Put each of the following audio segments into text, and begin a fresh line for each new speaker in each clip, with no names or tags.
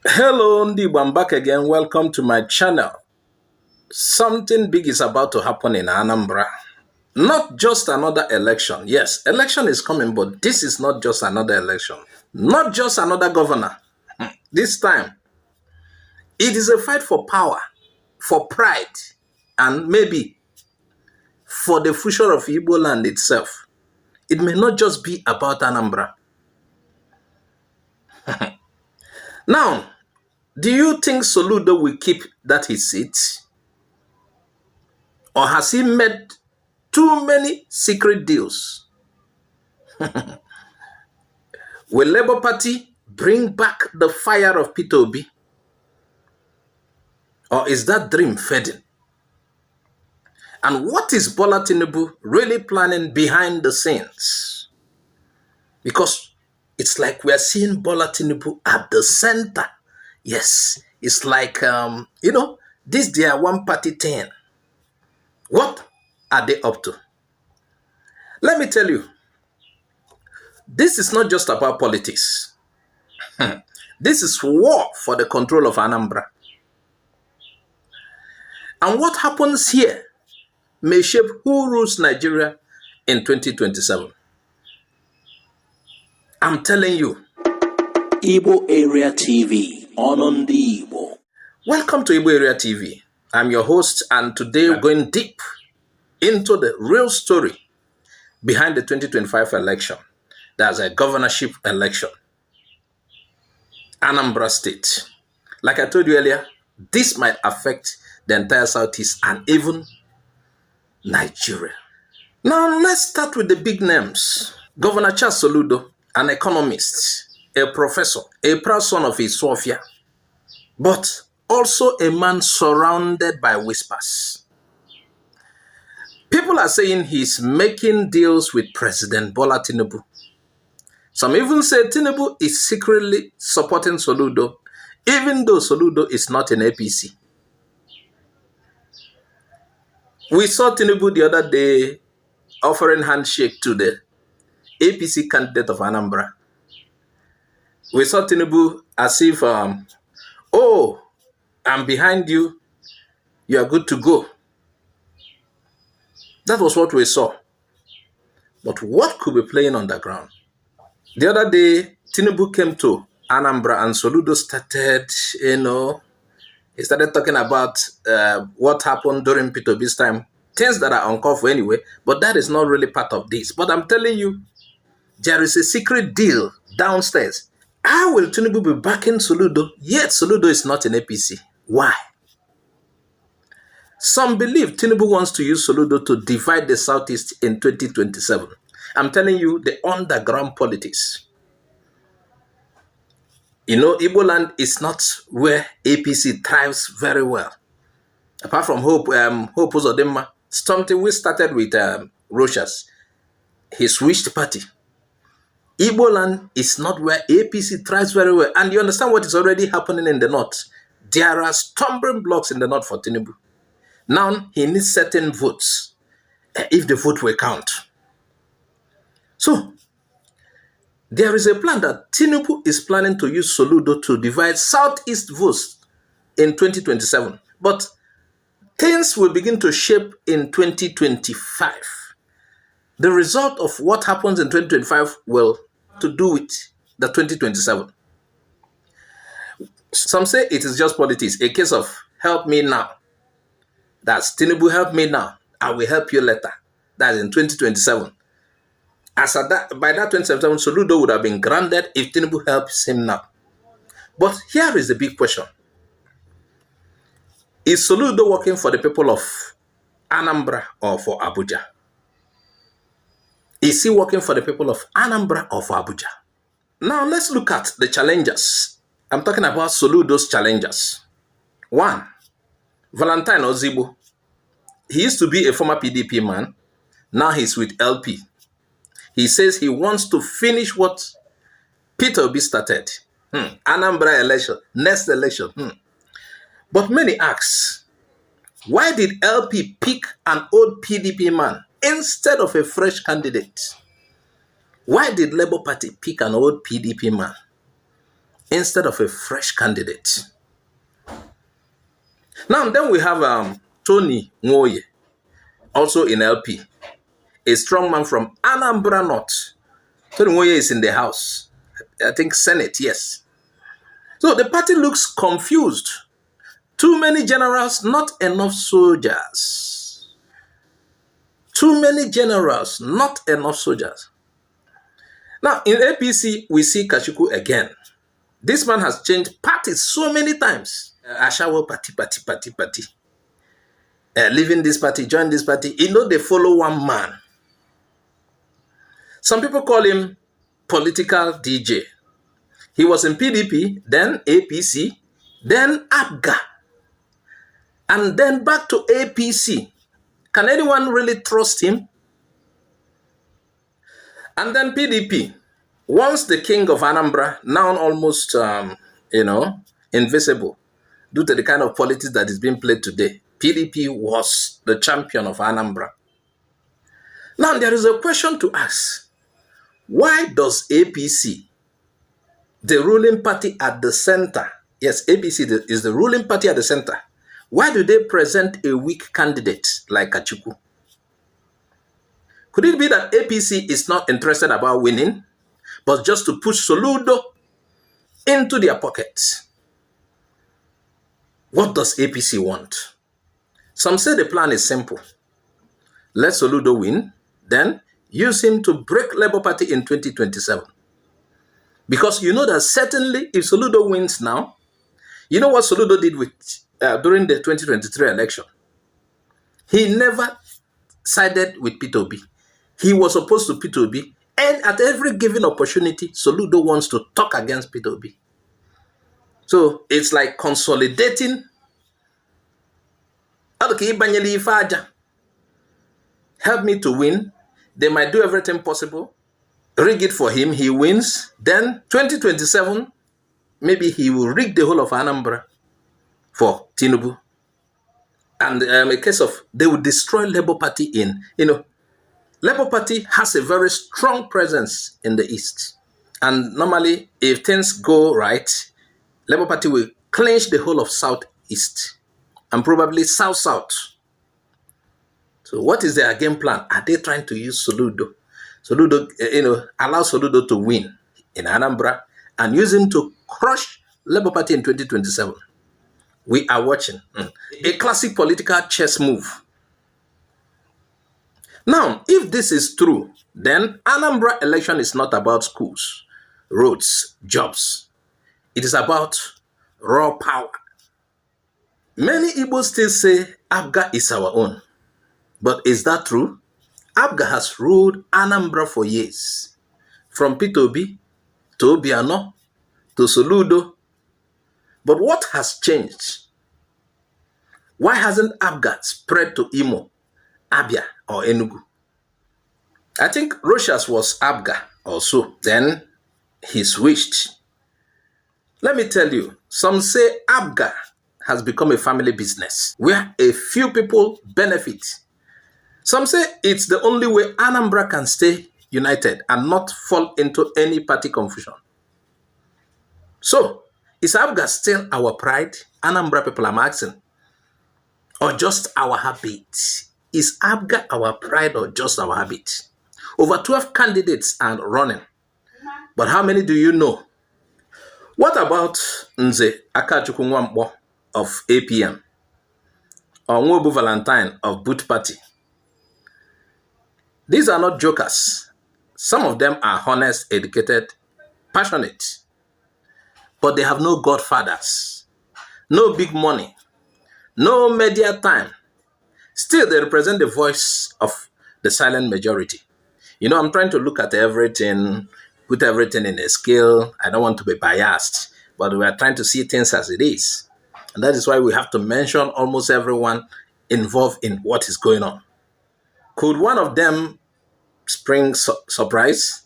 Hello, Ndi, I'm back again. Welcome to my channel. Something big is about to happen in Anambra. Not just another election. Yes, election is coming, but this is not just another election. Not just another governor. This time, it is a fight for power, for pride, and maybe for the future of Igboland itself. It may not just be about Anambra. Now, do you think Soludo will keep his seat? Or has he made too many secret deals? Will Labour Party bring back the fire of Peter Obi? Or is that dream fading? And what is Bola Tinubu really planning behind the scenes? Because it's like we are seeing Bola Tinubu at the center. Yes, it's like, this their one-party thing. What are they up to? Let me tell you, this is not just about politics. This is war for the control of Anambra. And what happens here may shape who rules Nigeria in 2027. I'm telling you.
Igbo Area TV, on Ndi Igbo.
Welcome to Igbo Area TV. I'm your host, and today we're going deep into the real story behind the 2025 election. That's a governorship election. Anambra State. Like I told you earlier, this might affect the entire Southeast and even Nigeria. Now, let's start with the big names. Governor Charles Soludo, an economist, a professor, a proud son of his Sophia, but also a man surrounded by whispers. People are saying he's making deals with President Bola Tinubu. Some even say Tinubu is secretly supporting Soludo, even though Soludo is not in APC. We saw Tinubu the other day offering handshake to the APC candidate of Anambra. We saw Tinubu as if, oh, I'm behind you, you are good to go. That was what we saw. But what could be playing on the ground? The other day, Tinubu came to Anambra and Soludo started, he started talking about what happened during Peter Obi's time. Things that are uncalled for anyway, but that is not really part of this. But I'm telling you, there is a secret deal downstairs. How will Tinubu be backing Soludo, yet Soludo is not in APC? Why? Some believe Tinubu wants to use Soludo to divide the Southeast in 2027. I'm telling you, the underground politics. Igboland is not where APC thrives very well. Apart from Hope Uzodimma, something we started with Rochas, he switched party. Igboland is not where APC thrives very well. And you understand what is already happening in the north. There are stumbling blocks in the north for Tinubu. Now, he needs certain votes, if the vote will count. So, there is a plan that Tinubu is planning to use Soludo to divide Southeast votes in 2027. But things will begin to shape in 2025. The result of what happens in 2025 will have to do with the 2027. Some say it is just politics, a case of help me now. That's Tinubu, help me now. I will help you later. That's in 2027. By that 2027, Soludo would have been granted if Tinubu helps him now. But here is the big question. Is Soludo working for the people of Anambra or for Abuja? Is he working for the people of Anambra or for Abuja? Now let's look at the challengers. I'm talking about Soludo's challengers. 1. Valentine Ozigbo. He used to be a former PDP man. Now he's with LP. He says he wants to finish what Peter Obi started. Anambra election, next election. But many ask, why did LP pick an old PDP man instead of a fresh candidate? Why did Labour Party pick an old PDP man? instead of a fresh candidate. Now, then we have Tony Nwoye, also in LP, a strong man from Anambra North. Tony Nwoye is in the House, I think Senate, yes. So the party looks confused. Too many generals, not enough soldiers. Too many generals, not enough soldiers. Now, in APC, we see Kashuku again. This man has changed parties so many times. Ashawo party. Leaving this party, join this party. You know, they follow one man. Some people call him political DJ. He was in PDP, then APC, then APGA, and then back to APC. Can anyone really trust him? And then PDP. Once the king of Anambra, now almost, invisible, due to the kind of politics that is being played today, PDP was the champion of Anambra. Now, there is a question to ask. Why does APC, the ruling party at the center, yes, APC is the ruling party at the center, why do they present a weak candidate like Kachukwu? Could it be that APC is not interested about winning, but just to push Soludo into their pockets? What does APC want? Some say the plan is simple. Let Soludo win, then use him to break Labour Party in 2027. Because you know that certainly if Soludo wins now, you know what Soludo did with during the 2023 election? He never sided with Peter Obi. He was opposed to Peter Obi, and at every given opportunity, Soludo wants to talk against Peter Obi. So it's like consolidating. Help me to win. They might do everything possible. Rig it for him. He wins. Then 2027, maybe he will rig the whole of Anambra for Tinubu. And a case of they will destroy Labour Party in, Labour Party has a very strong presence in the East. And normally, if things go right, Labour Party will clinch the whole of Southeast and probably South-South. So what is their game plan? Are they trying to use Soludo? Soludo, allow Soludo to win in Anambra and use him to crush Labour Party in 2027. We are watching. A classic political chess move. Now, if this is true, then Anambra election is not about schools, roads, jobs. It is about raw power. Many Igbos still say APGA is our own. But is that true? APGA has ruled Anambra for years. From Peter Obi to Obiano to Soludo. But what has changed? Why hasn't APGA spread to Imo, Abia, or Enugu? I think Rochas was APGA also. Then he switched. Let me tell you, some say APGA has become a family business where a few people benefit. Some say it's the only way Anambra can stay united and not fall into any party confusion. So, is APGA still our pride? Anambra people are asking. Or just our habit? Is APGA our pride or just our habit? Over 12 candidates are running. But how many do you know? What about Nze Akachukwu of APM? Or Nwobu Valentine of Boot Party? These are not jokers. Some of them are honest, educated, passionate. But they have no godfathers, no big money, no media time. Still, they represent the voice of the silent majority. I'm trying to look at everything, put everything in a scale. I don't want to be biased, but we are trying to see things as it is. And that is why we have to mention almost everyone involved in what is going on. Could one of them spring surprise?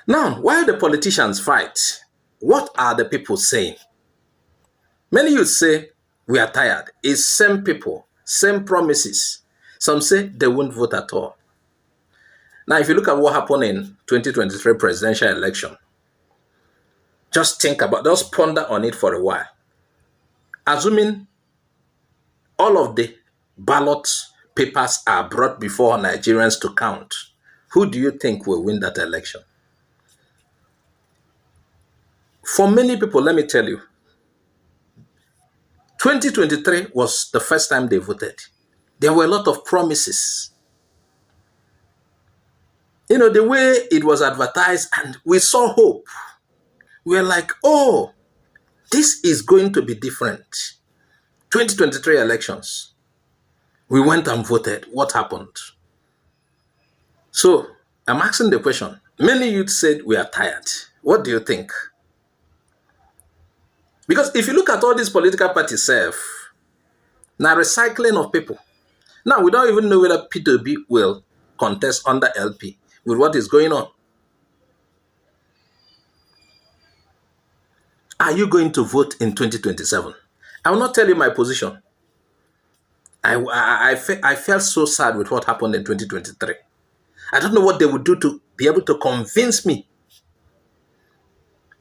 Now, while the politicians fight, what are the people saying? Many youth say, we are tired. It's same people, same promises. Some say they won't vote at all. Now, if you look at what happened in 2023 presidential election, Just ponder on it for a while. Assuming all of the ballot papers are brought before Nigerians to count, who do you think will win that election? For many people, let me tell you, 2023 was the first time they voted. There were a lot of promises. You know, the way it was advertised, and we saw hope. We were like, oh, this is going to be different. 2023 elections. We went and voted. What happened? So, I'm asking the question. Many youth said we are tired. What do you think? Because if you look at all these political parties, now recycling of people. Now, we don't even know whether Peter Obi will contest under LP with what is going on. Are you going to vote in 2027? I will not tell you my position. I felt so sad with what happened in 2023. I don't know what they would do to be able to convince me.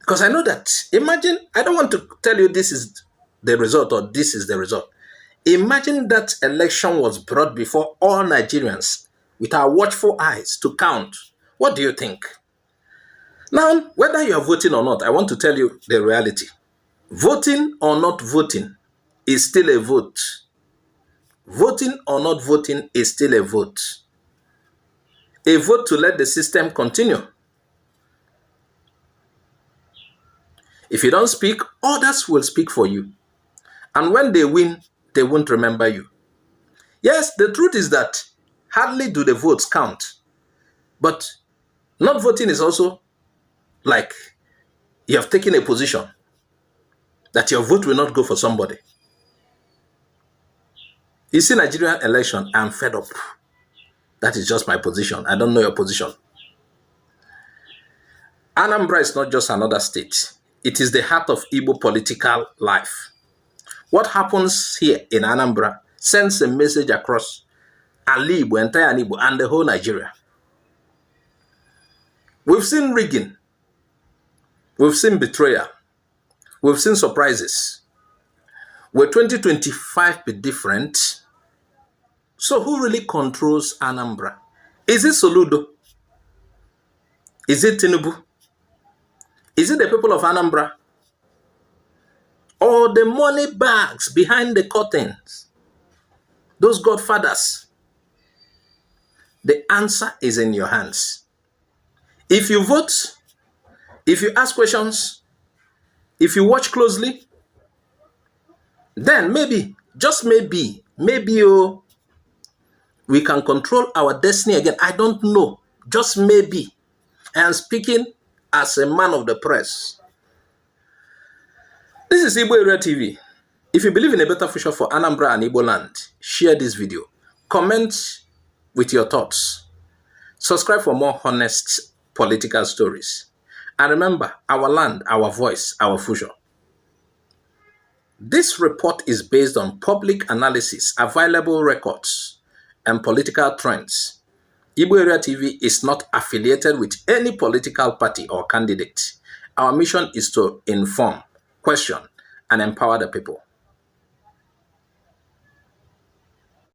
Because I know that, imagine, I don't want to tell you this is the result or this is the result. Imagine that election was brought before all Nigerians with our watchful eyes to count. What do you think? Now, whether you are voting or not, I want to tell you the reality. Voting or not voting is still a vote. Voting or not voting is still a vote. A vote to let the system continue. If you don't speak, others will speak for you. And when they win, they won't remember you. Yes, the truth is that hardly do the votes count. But not voting is also like you have taken a position that your vote will not go for somebody. You see, Nigerian election, I'm fed up. That is just my position. I don't know your position. Anambra is not just another state. It is the heart of Igbo political life. What happens here in Anambra sends a message across Igbo, entire Igbo, and the whole Nigeria. We've seen rigging. We've seen betrayal. We've seen surprises. Will 2025 be different? So who really controls Anambra? Is it Soludo? Is it Tinubu? Is it the people of Anambra? Or the money bags behind the curtains? Those godfathers? The answer is in your hands. If you vote, if you ask questions, if you watch closely, then maybe, just maybe, we can control our destiny again. I don't know. Just maybe. I am speaking as a man of the press. This is Igbo Area TV. If you believe in a better future for Anambra and Igboland, share this video. Comment with your thoughts. Subscribe for more honest political stories. And remember, our land, our voice, our future. This report is based on public analysis, available records, and political trends. Igbo Area TV is not affiliated with any political party or candidate. Our mission is to inform, question, and empower the people.